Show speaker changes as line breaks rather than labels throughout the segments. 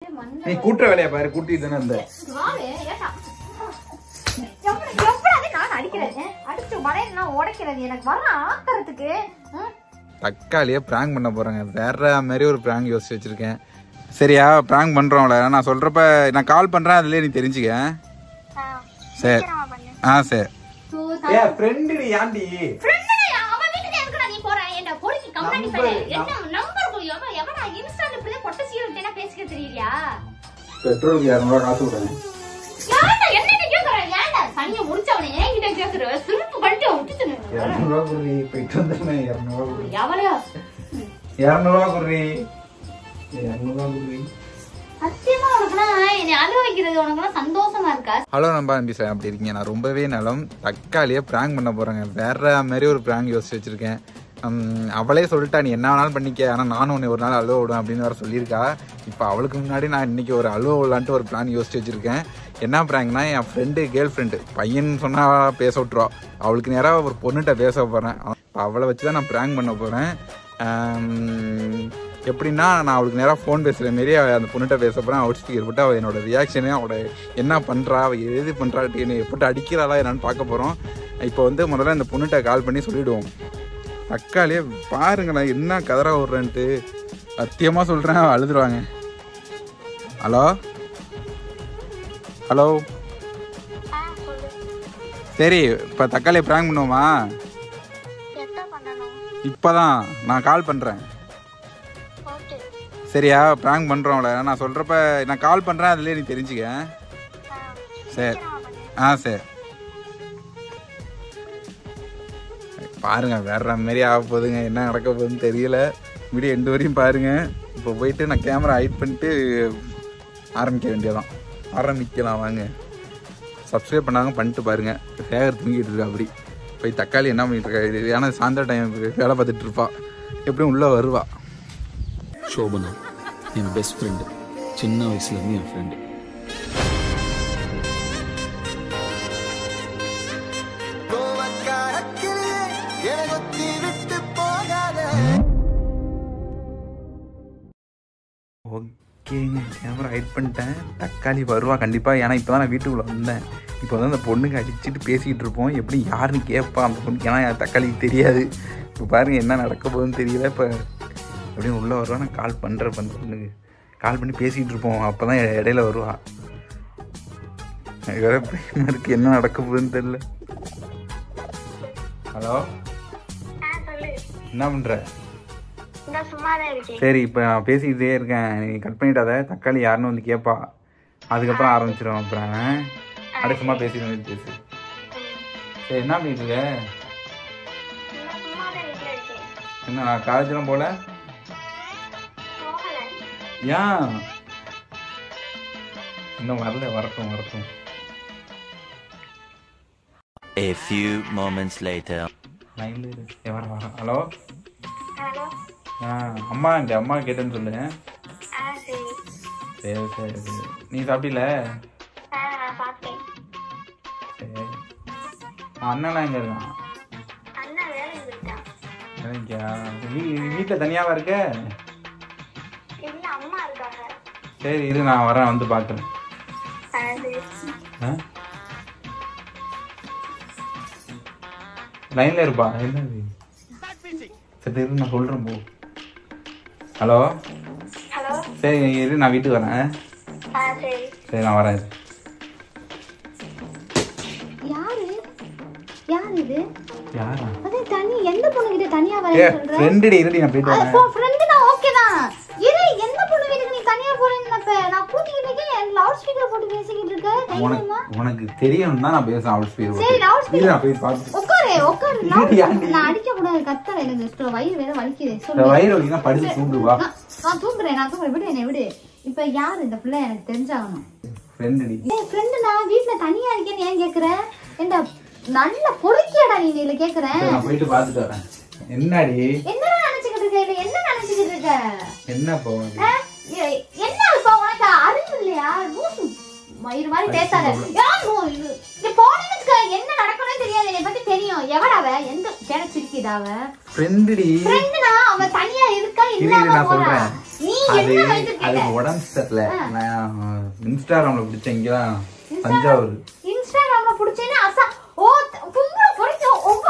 நீ கூட்டுற வேலையா பாரு, கூட்டிட்டு தானே இருந்த. தக்காளியே பிராங்க் பண்ண போறாங்க. வேற மாதிரி ஒரு பிராங்க் யோசிச்சு வச்சிருக்கேன். சரியா, பிராங்க் பண்றோம்ல, நான் சொல்றப்ப நான் கால் பண்றேன், அதுலயே நீ தெரிஞ்சுக்க. சரி. சரி. ஃப்ரெண்ட் யாண்டி பெட்ரோலுக்கு 200 ரூபா காசு கொடுங்க. ஹலோ நம்ப நம்பி சார், அப்படி இருக்கீங்க? நான் ரொம்பவே நலம். தக்காளியே பிராங்க் பண்ண போறேங்க. வேற மாதிரி ஒரு பிராங்க் யோசிச்சு வச்சிருக்கேன். அவளே சொல்லிட்டா நீ என்ன வேணாலும் பண்ணிக்க, ஆனால் நானும் உன்னை ஒரு நாள் அழுவ விடுவேன் அப்படின்னு வேற சொல்லியிருக்கா. இப்போ அவளுக்கு முன்னாடி நான் இன்னைக்கு ஒரு அழுவ விடலான்ட்டு ஒரு பிளான் யோசிச்சு வச்சிருக்கேன். என்ன பிராங்க்னா, என் ஃப்ரெண்டு கேர்ள் ஃப்ரெண்டு பையன் சொன்னா பேச விட்டுருவா, அவளுக்கு நேராக ஒரு பொண்ணுகிட்ட பேச போறேன். இப்போ அவளை வச்சு தான் நான் பிராங்க் பண்ண போறேன். எப்படின்னா, நான் அவளுக்கு நேராக ஃபோன் பேசுகிற மாரி அந்த பொண்ணுகிட்ட பேச போகிறேன். அவுட் ஸ்பீக்கர் போட்டு அவள் என்னோட ரியாக்ஷனே, அவளோட என்ன பண்ணுறா, அவள் எது பண்ணுறா, என்னை எப்படி அடிக்கிறாளா என்னன்னு பார்க்க போகிறோம். இப்போ வந்து முதல்ல இந்த பொண்ணுகிட்ட கால் பண்ணி சொல்லிவிடுவோம். தக்காளியே பாருங்களேன் என்ன கதறா விட்றேன்ட்டு. சத்தியமாக சொல்கிறேன், அழுதுருவாங்க. ஹலோ ஹலோ, சரி இப்போ தக்காளியை பிராங்க் பண்ணுவோமா? இப்போதான் நான் கால் பண்ணுறேன். சரியா, பிராங்க் பண்ணுறோம்ல, நான் சொல்கிறப்ப நான் கால் பண்ணுறேன், அதுலேயே நீ தெரிஞ்சுக்க. சரி. சரி பாருங்க, வேற மாதிரி ஆக போகுதுங்க. என்ன நடக்க போகுதுன்னு தெரியல. வீடியோ எண்டு வரையும் பாருங்க. இப்போ போயிட்டு நான் கேமரா ஹைட் பண்ணிட்டு ஆரம்பிக்க வேண்டியதான். ஆரம்பிக்கலாம் வாங்க. சப்ஸ்கிரைப் பண்ணாங்க பண்ணிட்டு பாருங்க. சேகர் தூங்கிட்டு இருக்கா. அப்படி போய் தக்காளி என்ன பண்ணிட்டு இருக்கா, ஏன்னா சாயந்தர டைம் வேலை பார்த்துட்டு இருப்பா, எப்படியும் உள்ளே வருவா.
சோபனா என் பெஸ்ட் ஃப்ரெண்டு, சின்ன வயசுலேருந்து என் ஃப்ரெண்டு.
ஓகேங்க, கேமரா ஹைட் பண்ணிட்டேன். தக்காளி வருவா கண்டிப்பாக, ஏன்னா இப்போ தான் நான் வீட்டுக்குள்ளே வந்தேன். இப்போ வந்து அந்த பொண்ணுக்கு அடிச்சுட்டு பேசிக்கிட்டு இருப்போம். எப்படி யாருன்னு கேட்பா அந்த பொண்ணு, ஏன்னா தக்காளிக்கு தெரியாது. இப்போ பாருங்கள் என்ன நடக்க போகுதுன்னு தெரியல. இப்போ எப்படியும் உள்ளே வருவா. நான் கால் பண்ணுறேன், அந்த பொண்ணுக்கு கால் பண்ணி பேசிகிட்டு இருப்போம். அப்போ தான் இடையில வருவா. வேற பயமாக இருக்குது, என்ன நடக்க போகுதுன்னு தெரியல. ஹலோ, என்ன பண்ணுற? சரி, இப்போ நான் பேசிக்கிட்டே இருக்கேன், நீ கட் பண்ணிட்டாத. தக்காளி யாருன்னு வந்து கேட்பா, அதுக்கப்புறம் ஆரம்பிச்சிடும். அப்புறம் அப்படியே சும்மா பேசிட்டு பேசு. சரி, என்ன பண்ணிட்டு இருக்க? என்ன நான் காலேஜெலாம் போல? ஏன் இன்னும் வரல? வரட்டும் வரட்டும்.
A few moments later.
வர. ஹலோ, அம்மா இந்த அம்மா கேட்டேன்னு சொல்லு. சரி சரி சரி. நீ சாப்பிட்டீல? சரி. அண்ணனா எங்க இருக்கான்? வீட்டில் தனியாவா இருக்க? சரி இரு, நான் வரேன், வந்து பார்க்குறேன். லைன்ல இருப்பா. என்னது? சரி இரு, நான் சொல்கிறேன் போ. ஹலோ, சரி இரு, நான் வீட்டுக்கு வரேன். சரி நான் வரேன். யாரா?
அதே தனி எந்த பொண்ணு கிட்ட தனியா வரேன்னு சொல்ற?
ஃப்ரெண்ட் இருடி, நான் போயிட்டு வரேன்.
ஃப்ரெண்ட் நான் ஓகே தான். இரு, எந்த பொண்ணு வீட்டுக்கு நீ தனியா போறேன்னு நான் கூட்டிட்டு இருக்கேன். லவுட் ஸ்பீக்கர் போட்டு பேசிக்கிட்டு இருக்க.
உனக்கு தெரியும் தான் நான் பேசுறேன். Loud speaker.
சரி, லவுட் ஸ்பீக்கர்.
நான் போய் பாத்து.
உட்காரு. நான் அடிக்க கூடாது, கத்தற. எனக்கு வயிறு வேற வலிக்குது.
சொல்லு. வயிறு வலிக்குனா படுத்து தூங்கு வா.
நான் தூங்குறேன். விடு என்ன விடு. இப்போ யார் இந்த பிள்ளை எனக்கு தெரிஞ்சாகணும்.
Friend D.
ஃப்ரெண்ட், நான் வீட்ல தனியா இருக்கேன்னு ஏன் கேக்குற? என்ன நல்ல பொறுக்கியாடா நீ இல்ல கேக்குறேன்.
நான் போயிட்டு பாத்துட்டு வரேன். என்னடி
என்ன நினைச்சிட்டு இருக்க? இல்ல என்ன நினைச்சிட்டு இருக்க?
என்ன போவாங்க?
என்ன இப்ப உனக்கு அறிவு இல்லையா? லூசு மயிறு மாதிரி பேசாத. யாரோ இது போனதுக்கு என்ன நடக்கணும்னு தெரியாது. என்னை பத்தி தெரியும். எவடாவ? எந்த கிடைச்சிருக்குதாவ?
Friend D.
ஃப்ரெண்ட்னா அவ தனியா இருக்கா இல்ல?
நான் சொல்றேன்.
நீ
அது
என்ன வயசுக்கு
அது
கேட்ட?
உடம்பு சரியில்ல. நான் இன்ஸ்டாகிராம்ல பிடிச்ச இங்கதான் தஞ்சாவூர்.
இன்ஸ்டாகிராம்ல புடிச்சேன்னா ஓ பும்பு பொறிச்சு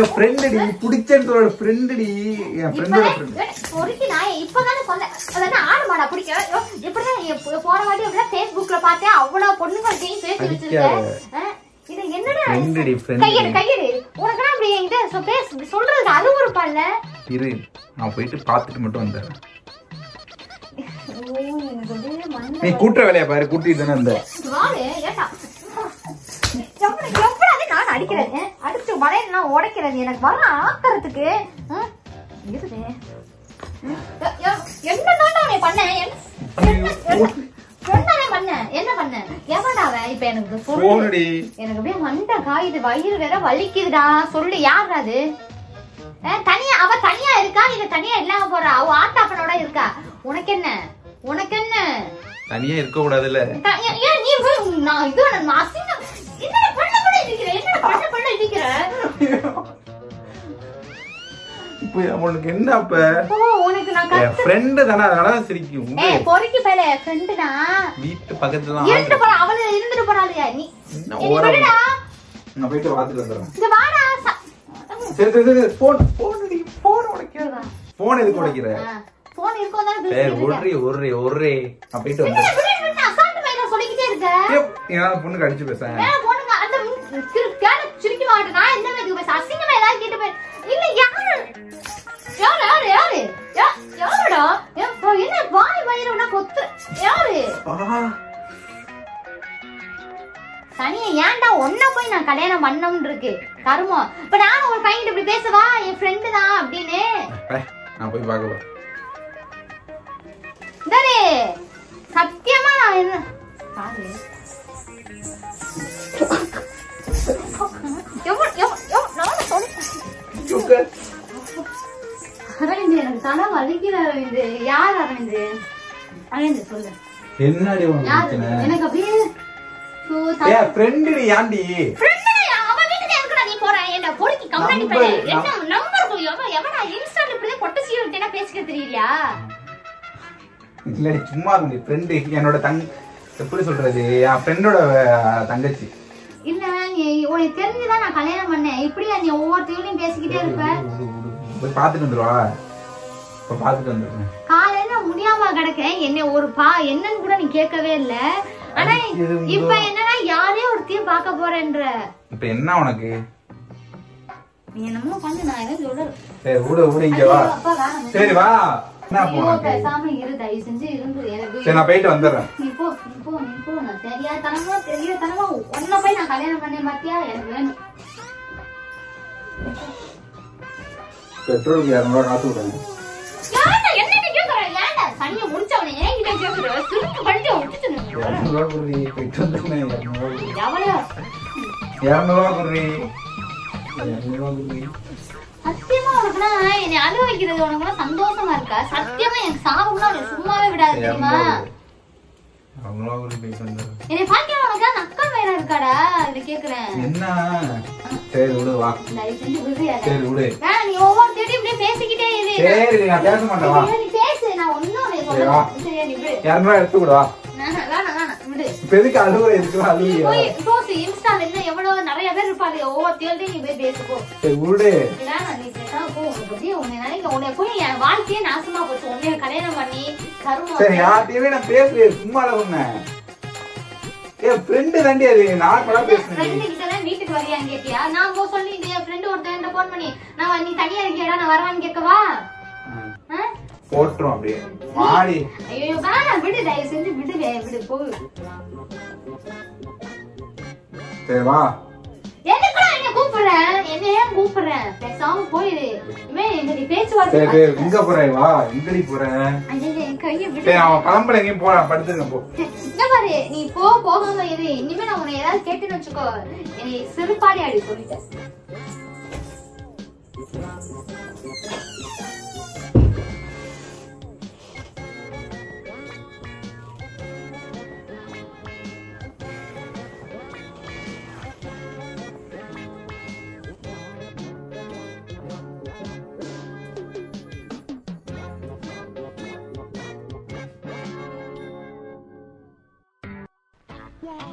என் ஃப்ரெண்டுடி பிடிச்சேன்னு சொல்ற ஃப்ரெண்டுடி என் ஃப்ரெண்டோட ஃப்ரெண்ட்
பொறிக்கு நான் இப்பதானே சொன்னேன். அதாவது ஆடு மாடா பிடிக்க இப்படிதான் போற வாட்டி அப்படிதான் Facebookல பார்த்தேன். அவ்வளவு பொண்ணுங்கள்ட்டையும் பேசி வச்சிருக்கேன். இது என்னடா
ஃப்ரெண்டுடி
கையெடு உனக்கு அப்படி என்கிட்ட சொல்றதுக்கு அருவருப்பா இல்ல?
இரு நான் போயிட்டு பாத்துட்டு மட்டும் வந்துடுறேன். நீ கூட்டுற வேலையா பாரு, கூட்டிட்டு தானே இருந்த.
நான் அடிக்கிறேன், அடிச்சு வளையலாம் உடைக்கிறது எனக்கு வர ஆக்கிறதுக்கு. என்ன பண்ண எவனாவ இப்ப எனக்கு சொல்லு. எனக்கு அப்படியே மண்டை காயுது, வயிறு வேற வலிக்குதுடா. சொல்லு யார் அது? தனியா அவ தனியா இருக்கா இல்ல தனியா இல்லாம போறா? அவ ஆட்டாப்பனோட இருக்கா. உனக்கு என்ன
தனியா இருக்க கூடாதுல்ல?
நான் இது என்ன பண்ண இருக்கிற
இப்போ உனக்கு என்ன? அப்ப
உனக்கு நான்
ஃப்ரெண்ட் தானே, அதனால சிரிக்கும்.
பொறுக்கி பேல ஃப்ரெண்டுனா வீட்டு
பக்கத்துல
இருந்துட்டு போறா. அவளே இருந்துட்டு போறாளியா நீ?
ஓரடா நான் போயிட்டு வாத்துட்டு வந்துறேன்.
இந்த வாடா.
சரி போன் உடைக்கிறதா? போன் எதுக்கு உடைக்கிற?
போன் இருக்கோ தான பேசிட்டு
இருக்க. ஒரே நான் போயிட்டு வந்துறேன்.
அசால்ட் மேல சொல்லிக்கிட்டே இருக்க.
ஏன் பொண்ணுக்கு அடிச்சு பேசேன்?
பொண்ணுங்க அந்த கேன சிரிக்க மாட்டேன். நான் என்ன மேதுக்கு பேச அசிங்கமா ஏதாவது கேட்டு போய் இல்ல யாருடா என்ன வாய் வயிறுனா கொத்து யாரு? தனியா ஏன்டா ஒன்ன போய் நான் கல்யாணம் பண்ணணும்னு இருக்கு கருமம். இப்ப நானும் ஒரு பையன் இப்படி பேசவா என் ஃப்ரெண்டு தான் அப்படின்னு?
நான் போய் பார்க்க
சரி சத்தியமா நான் என்ன பாரு அரவிந்த் எனக்கு தலை வலிக்கிற அரவிந்த். யார் அரவிந்த்? அரவிந்த் சொல்லு
என்னடி
எனக்கு அப்படியே
ஃப்ரெண்டுடி. யாண்டி
அவ வீட்டுக்கு எதுக்குடா நீ போற? என்ன பொறுக்கி கம்பெனி பண்ண என்ன நம்பர் போய் எவனா இன்ஸ்டால இப்படியே பொட்ட சீவட்டேனா பேசிக்க தெரியலையா?
இல்ல சும்மா இருந்த ஃப்ரெண்டு என்னோட எப்படி சொல்றது, என் ஃப்ரெண்டோட தங்கச்சி.
இல்ல நீ உனக்கு தெரிஞ்சுதான் நான் கல்யாணம் பண்ணேன். இப்படியா நீ ஒவ்வொருத்தையும் பேசிக்கிட்டே இருப்ப?
போய் பாத்துட்டு வந்துருவா. இப்ப பாத்துட்டு வந்துருவேன்.
காலையில முடியாம கிடக்கேன். என்ன ஒரு என்னன்னு கூட நீ கேட்கவே இல்ல. ஆனா இப்ப என்னன்னா யாரே ஒருத்தையும் பார்க்க போறேன்ற.
இப்ப என்ன உனக்கு?
நீ என்னமோ பண்ணு, நான் எதுவும் சொல்றேன்.
சரி விடு இங்க வா. சரி வா. என்ன போன
பேசாம இரு, தயவு செஞ்சு இருந்து எனக்கு.
சரி நான் போயிட்டு வந்துடுறேன்.
நீ போ நான் தெரியாதனமா ஒன்ன போய் நான் கல்யாணம் பண்ணேன் பாத்தியா? எனக்கு வேணும்.
பெட்ரோலுக்கு 200 காசு விடுங்க.
என்ன கேக்குற? ஏன்டா தனியா முடிச்சவனே என்கிட்ட கேக்குற? சுருக்கு பண்ணிட்டு விட்டுட்டு
200 குடி போயிட்டு வந்துறேன். 200 குடி.
சத்தியமா உனக்குனா என்னை அழுவ வைக்கிறது உனக்குனா சந்தோஷமா இருக்கா? சத்தியமா எனக்கு சாவுனா சும்மாவே விடாது தெரியுமா? என்னை பாக்கிய உனக்கு நக்கல் வேற இருக்காடா? இத கேக்குறேன்.
என்ன? சரி விடு வா. சரி விடு.
நீ ஒவ்வொரு தேடி இப்படியே பேசிக்கிட்டே இரு.
சரி நான் பேச மாட்டேன் வா.
நீ பேசு, நான் ஒண்ணும் சொல்றேன். சரி நீ விடு.
200 எடுத்து கொடு வா.
வேணாம் விடு.
இப்ப எதுக்கு அழுவ? எதுக்கு அழுவியா?
போய் போசி இன்ஸ்டால என்ன எவ்வளவு நிறைய பேர் இருப்பாங்க. ஒவ்வொரு தேடி நீ போய் பேசு போ.
சரி விடு.
வேணாம் நீ பேசா போ. உன்னை போய் என் வாழ்க்கையே நாசமா போச்சு. உன்னைய கல்யாணம் பண்ணி கருமம்.
சரி யார்கிட்டயுமே நான் பேசுறேன், சும்மா சொன்னேன். என் ஃப்ரெண்டு தாண்டி அது, நான் கூட பேசுறேன்.
ஃப்ரெண்டு கிட்ட வீட்டுக்கு வரியான்னு கேட்டியா? நான் போ சொல்லி என் ஃப்ரெண்டு ஒருத்தன் போன் பண்ணி நான் நீ தனியா இருக்கியாடா நான் வரவான்னு கேட்கவா?
போட்டுரும் அப்படியே மாடி.
ஐயோ வேணாம் விடு, தயவு செஞ்சு விடு போ.
சரி வா.
எதுக்குடா என்ன கூப்பிடுறேன்? என்ன ஏன் கூப்பிடுறேன்? பேசாம போயிடு. நீ பேச்சுவார்த்தை.
சரி எங்க போற? வா. எங்கடி போற?
கையை விடு.
சரி அவன் கிளம்பல, எங்கேயும் போறான், படுத்துங்க போ.
இங்க பாரு, நீ போகாம இரு. இனிமே நான் உன்னை ஏதாவது கேட்டுன்னு வச்சுக்கோ, என்னை சிறுபாடி அடி சொல்லிட்டேன்.
Yeah.